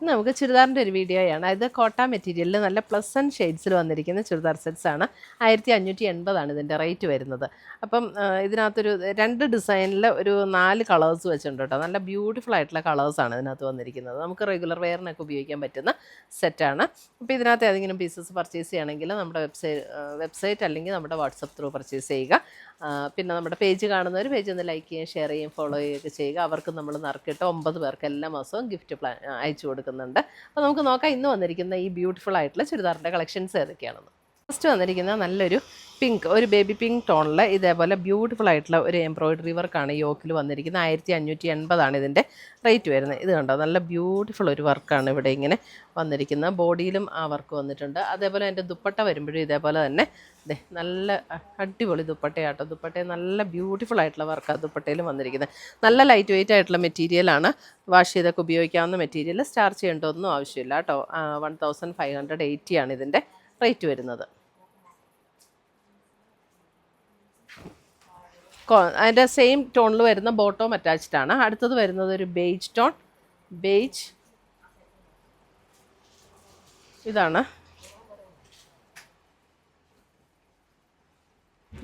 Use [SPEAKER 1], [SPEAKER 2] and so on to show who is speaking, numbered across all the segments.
[SPEAKER 1] നമുക്ക് ചുരിദാറിൻ്റെ ഒരു വീഡിയോയാണ്. ഇത് കോട്ട മെറ്റീരിയലിൽ നല്ല പ്ലസൻറ്റ് ഷെയ്ഡ്സിൽ വന്നിരിക്കുന്ന ചുരിദാർ സെറ്റ്സാണ്. 1580 ഇതിൻ്റെ റേറ്റ് വരുന്നത്. അപ്പം ഇതിനകത്തൊരു 2 ഡിസൈനിൽ ഒരു 4 കളേഴ്സ് വെച്ചിട്ടുണ്ട് കേട്ടോ. നല്ല ബ്യൂട്ടിഫുൾ ആയിട്ടുള്ള കളേഴ്സാണ് ഇതിനകത്ത് വന്നിരിക്കുന്നത്. നമുക്ക് റെഗുലർ വെയറിനൊക്കെ ഉപയോഗിക്കാൻ പറ്റുന്ന സെറ്റാണ്. അപ്പോൾ ഇതിനകത്ത് ഏതെങ്കിലും പീസസ് പർച്ചേസ് ചെയ്യണമെങ്കിൽ നമ്മുടെ വെബ്സൈറ്റ് അല്ലെങ്കിൽ നമ്മുടെ വാട്സപ്പ് ത്രൂ പർച്ചേസ് ചെയ്യുക. പിന്നെ നമ്മുടെ പേജ് കാണുന്നവർ പേജ് ഒന്ന് ലൈക്ക് ചെയ്യുകയും ഷെയർ ചെയ്യുകയും ഫോളോ ചെയ്യുകയൊക്കെ ചെയ്യുക. അവർക്ക് നമ്മൾ നറുക്കിട്ട് 9 പേർക്ക് എല്ലാ മാസവും ഗിഫ്റ്റ് അയച്ചു കൊടുക്കുന്നുണ്ട്. അപ്പോൾ നമുക്ക് നോക്കാം ഇന്ന് വന്നിരിക്കുന്ന ഈ ബ്യൂട്ടിഫുൾ ആയിട്ടുള്ള ചുരിദാറിൻ്റെ കളക്ഷൻസ് ഏതൊക്കെയാണെന്ന്. ഫസ്റ്റ് വന്നിരിക്കുന്ന നല്ലൊരു പിങ്ക്, ഒരു ബേബി പിങ്ക് ടോണിൽ ഇതേപോലെ ബ്യൂട്ടിഫുൾ ആയിട്ടുള്ള ഒരു എംബ്രോയിഡറി വർക്കാണ് യോക്കിൽ വന്നിരിക്കുന്നത്. 1580 ഇതിൻ്റെ റേറ്റ് വരുന്നത്. ഇത് കണ്ടോ, നല്ല ബ്യൂട്ടിഫുൾ ഒരു വർക്കാണ് ഇവിടെ ഇങ്ങനെ വന്നിരിക്കുന്നത്. ബോഡിയിലും ആ വർക്ക് വന്നിട്ടുണ്ട്. അതേപോലെ എൻ്റെ ദുപ്പട്ട വരുമ്പോഴും ഇതേപോലെ തന്നെ നല്ല അടിപൊളി ദുപ്പട്ടയാട്ടോ. ദുപ്പട്ട നല്ല ബ്യൂട്ടിഫുൾ ആയിട്ടുള്ള വർക്കാണ് ദുപ്പട്ടയിലും വന്നിരിക്കുന്നത്. നല്ല ലൈറ്റ് വെയിറ്റ് ആയിട്ടുള്ള മെറ്റീരിയലാണ്. വാഷ് ചെയ്തൊക്കെ ഉപയോഗിക്കാവുന്ന മെറ്റീരിയൽ. സ്റ്റാർച്ച് ചെയ്യേണ്ടതൊന്നും ആവശ്യമില്ല കേട്ടോ. 1580 ആണ് ഇതിൻ്റെ റേറ്റ് വരുന്നത്. അതിൻ്റെ സെയിം ടോണിൽ വരുന്ന ബോട്ടവും അറ്റാച്ച്ഡ് ആണ്. അടുത്തത് വരുന്നത് ഒരു ബേജ് ടോൺ. ബേജ് ഇതാണ്.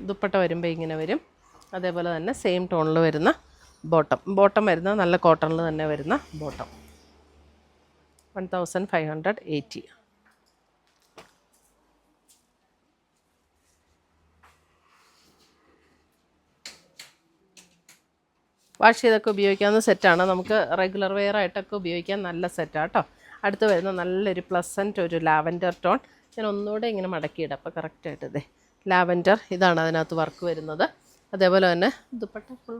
[SPEAKER 1] ദുപ്പട്ട വരുമ്പോൾ ഇങ്ങനെ വരും. അതേപോലെ തന്നെ സെയിം ടോണിൽ വരുന്ന ബോട്ടം വരുന്ന നല്ല കോട്ടണിൽ തന്നെ വരുന്ന ബോട്ടം. 1580. വാഷ് ചെയ്തൊക്കെ ഉപയോഗിക്കാവുന്ന സെറ്റാണ്. നമുക്ക് റെഗുലർ വെയർ ആയിട്ടൊക്കെ ഉപയോഗിക്കാൻ നല്ല സെറ്റാണ് കേട്ടോ. അടുത്ത് വരുന്ന നല്ലൊരു പ്ലസൻറ്റ് ഒരു ലാവൻഡർ ടോൺ. ഞാൻ ഒന്നുകൂടെ ഇങ്ങനെ മടക്കിയിടാം അപ്പോൾ കറക്റ്റായിട്ട് ലാവൻഡർ ഇതാണ് അതിനകത്ത് വർക്ക് വരുന്നത്. അതേപോലെ തന്നെ ദുപ്പട്ട ഫുൾ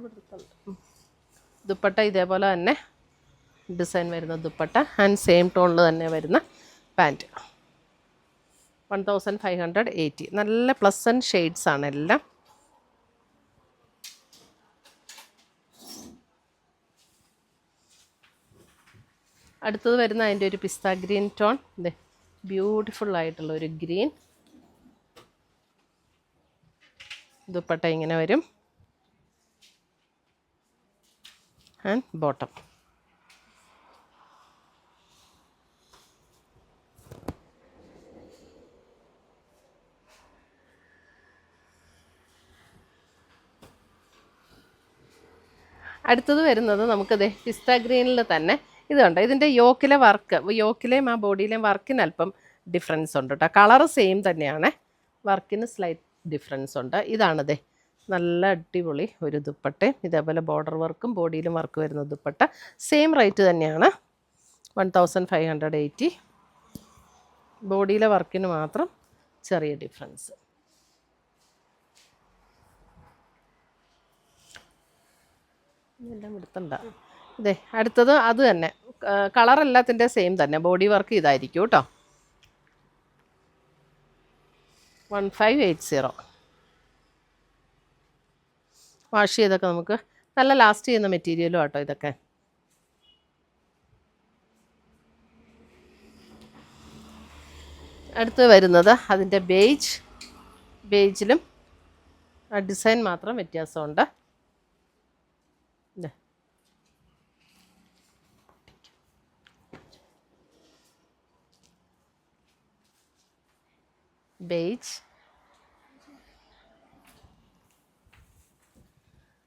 [SPEAKER 1] ദുപ്പട്ട ഇതേപോലെ തന്നെ ഡിസൈൻ വരുന്ന ദുപ്പട്ട ആൻഡ് സെയിം ടോണിൽ തന്നെ വരുന്ന പാൻറ്റ്. 1580. നല്ല പ്ലസൻറ്റ് ഷെയ്ഡ്സാണ് എല്ലാം. അടുത്തത് വരുന്ന അതിൻ്റെ ഒരു പിസ്ത ഗ്രീൻ ടോൺ. ബ്യൂട്ടിഫുൾ ആയിട്ടുള്ള ഒരു ഗ്രീൻ. ദുപ്പട്ട ഇങ്ങനെ വരും ആൻഡ് ബോട്ടം. അടുത്തത് വരുന്നത് നമുക്ക് പിസ്ത ഗ്രീനിൽ തന്നെ ഇത് കണ്ടോ. ഇതിൻ്റെ യോക്കിലെ വർക്ക്, യോക്കിലെയും ആ ബോഡിയിലെയും വർക്കിന് അല്പം ഡിഫറൻസ് ഉണ്ട് കേട്ടോ. കളറ് സെയിം തന്നെയാണ്, വർക്കിന് സ്ലൈറ്റ് ഡിഫറൻസ് ഉണ്ട്. ഇതാണതേ നല്ല അടിപൊളി ഒരു ദുപ്പട്ട. ഇതേപോലെ ബോർഡർ വർക്കും ബോഡിയിലും വർക്ക് വരുന്ന ദുപ്പട്ട. സെയിം റേറ്റ് തന്നെയാണ്, 1580. ബോഡിയിലെ വർക്കിന് മാത്രം ചെറിയ ഡിഫറൻസ്. എല്ലാം എടുത്തണ്ട. അടുത്തത് അത് തന്നെ, കളർ എല്ലാത്തിൻ്റെ സെയിം തന്നെ, ബോഡി വർക്ക് ഇതായിരിക്കും കേട്ടോ. 1580. വാഷ് ചെയ്തൊക്കെ നമുക്ക് നല്ല ലാസ്റ്റ് ചെയ്യുന്ന മെറ്റീരിയലും കേട്ടോ ഇതൊക്കെ. അടുത്ത് വരുന്നത് അതിൻ്റെ ബേജിലും ആ ഡിസൈൻ മാത്രം വ്യത്യാസമുണ്ട്. ബേജ്.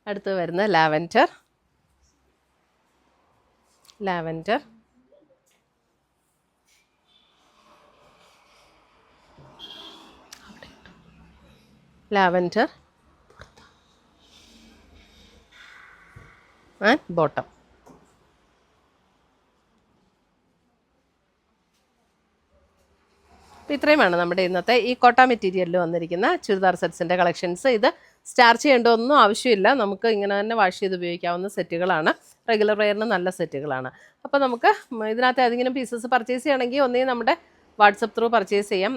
[SPEAKER 1] അടുത്ത് വരുന്ന ലാവൻഡർ. And bottom. അപ്പോൾ ഇത്രയുമാണ് നമ്മുടെ ഇന്നത്തെ ഈ കോട്ട മെറ്റീരിയലിൽ വന്നിരിക്കുന്ന ചുരിദാർ സെറ്റ്സിൻ്റെ കളക്ഷൻസ്. ഇത് സ്റ്റാർച്ച് ചെയ്യേണ്ട ഒന്നും ആവശ്യമില്ല, നമുക്ക് ഇങ്ങനെ തന്നെ വാഷ് ചെയ്ത് ഉപയോഗിക്കാവുന്ന സെറ്റുകളാണ്. റെഗുലർ വെയറിന് നല്ല സെറ്റുകളാണ്. അപ്പോൾ നമുക്ക് ഇതിനകത്ത് ഏതെങ്കിലും പീസസ് പർച്ചേസ് ചെയ്യണമെങ്കിൽ ഒന്നേ നമ്മുടെ വാട്സപ്പ് ത്രൂ പർച്ചേസ് ചെയ്യാം,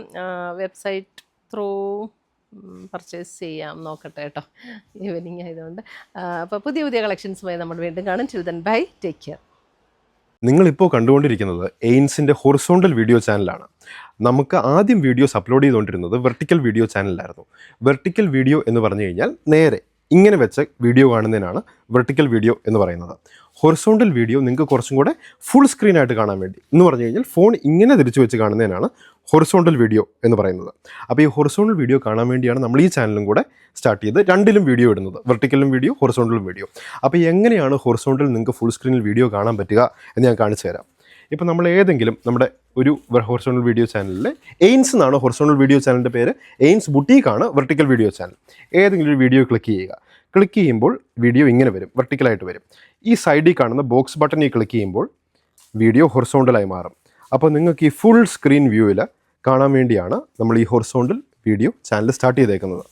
[SPEAKER 1] വെബ്സൈറ്റ് ത്രൂ പർച്ചേസ് ചെയ്യാം. നോക്കട്ടെ കേട്ടോ, ഈവനിങ് ആയതുകൊണ്ട്. അപ്പോൾ പുതിയ കളക്ഷൻസുമായി നമ്മൾ വീണ്ടും കാണും. Till then bye, take care.
[SPEAKER 2] നിങ്ങളിപ്പോൾ കണ്ടുകൊണ്ടിരിക്കുന്നത് എയിൻസിൻ്റെ ഹൊറിസോണ്ടൽ വീഡിയോ ചാനലാണ്. നമുക്ക് ആദ്യം വീഡിയോസ് അപ്ലോഡ് ചെയ്തുകൊണ്ടിരുന്നത് വെർട്ടിക്കൽ വീഡിയോ ചാനലിലായിരുന്നു. വെർട്ടിക്കൽ വീഡിയോ എന്ന് പറഞ്ഞു കഴിഞ്ഞാൽ നേരെ ഇങ്ങനെ വെച്ച വീഡിയോ കാണുന്നതിനാണ് വെർട്ടിക്കൽ വീഡിയോ എന്ന് പറയുന്നത്. ഹൊറിസോണ്ടൽ വീഡിയോ നിങ്ങൾക്ക് കുറച്ചും കൂടെ ഫുൾ സ്ക്രീനായിട്ട് കാണാൻ വേണ്ടി എന്ന് പറഞ്ഞു കഴിഞ്ഞാൽ ഫോൺ ഇങ്ങനെ തിരിച്ചു വെച്ച് കാണുന്നതിനാണ് ഹൊറിസോണ്ടൽ വീഡിയോ എന്ന് പറയുന്നത്. അപ്പോൾ ഈ ഹൊറിസോണ്ടൽ വീഡിയോ കാണാൻ വേണ്ടിയാണ് നമ്മൾ ഈ ചാനലും കൂടെ സ്റ്റാർട്ട് ചെയ്ത് രണ്ടിലും വീഡിയോ ഇടുന്നത്, വെർട്ടിക്കലും വീഡിയോ ഹൊറിസോണ്ടലും വീഡിയോ. അപ്പോൾ എങ്ങനെയാണ് ഹൊറിസോണ്ടൽ നിങ്ങൾക്ക് ഫുൾ സ്ക്രീനിൽ വീഡിയോ കാണാൻ പറ്റുക എന്ന് ഞാൻ കാണിച്ചു തരാം. ഇപ്പോൾ നമ്മൾ ഏതെങ്കിലും നമ്മുടെ ഒരു ഹൊറിസോണ്ടൽ വീഡിയോ ചാനലിൽ എയിൻസ് എന്നാണ് ഹൊറിസോണ്ടൽ വീഡിയോ ചാനലിൻ്റെ പേര്, എയിൻസ് ബുട്ടീക്കാണ് വെർട്ടിക്കൽ വീഡിയോ ചാനൽ. ഏതെങ്കിലും ഒരു വീഡിയോ ക്ലിക്ക് ചെയ്യുക. ക്ലിക്ക് ചെയ്യുമ്പോൾ വീഡിയോ ഇങ്ങനെ വരും, വെർട്ടിക്കലായിട്ട് വരും. ഈ സൈഡിൽ കാണുന്ന ബോക്സ് ബട്ടണിൽ ക്ലിക്ക് ചെയ്യുമ്പോൾ വീഡിയോ ഹൊറിസോണ്ടലായി മാറും. അപ്പോൾ നിങ്ങൾക്ക് ഈ ഫുൾ സ്ക്രീൻ വ്യൂവിൽ കാണാൻ വേണ്ടിയാണ് നമ്മൾ ഈ ഹൊറിസോണ്ടൽ വീഡിയോ ചാനൽ സ്റ്റാർട്ട് ചെയ്തേക്കുന്നത്.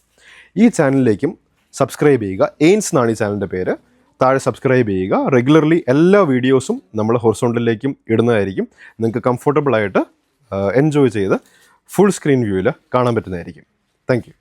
[SPEAKER 2] ഈ ചാനലിലേക്കും സബ്സ്ക്രൈബ് ചെയ്യുക. എയിൻസ് എന്നാണ് ഈ ചാനലിൻ്റെ പേര്. താഴെ സബ്സ്ക്രൈബ് ചെയ്യുക. റെഗുലർലി എല്ലാ വീഡിയോസും നമ്മൾ ഹൊറിസോണ്ടലിലേക്കും ഇടുന്നതായിരിക്കും. നിങ്ങൾക്ക് കംഫർട്ടബിളായിട്ട് എൻജോയ് ചെയ്ത് ഫുൾ സ്ക്രീൻ വ്യൂവിൽ കാണാൻ പറ്റുന്നതായിരിക്കും. Thank you.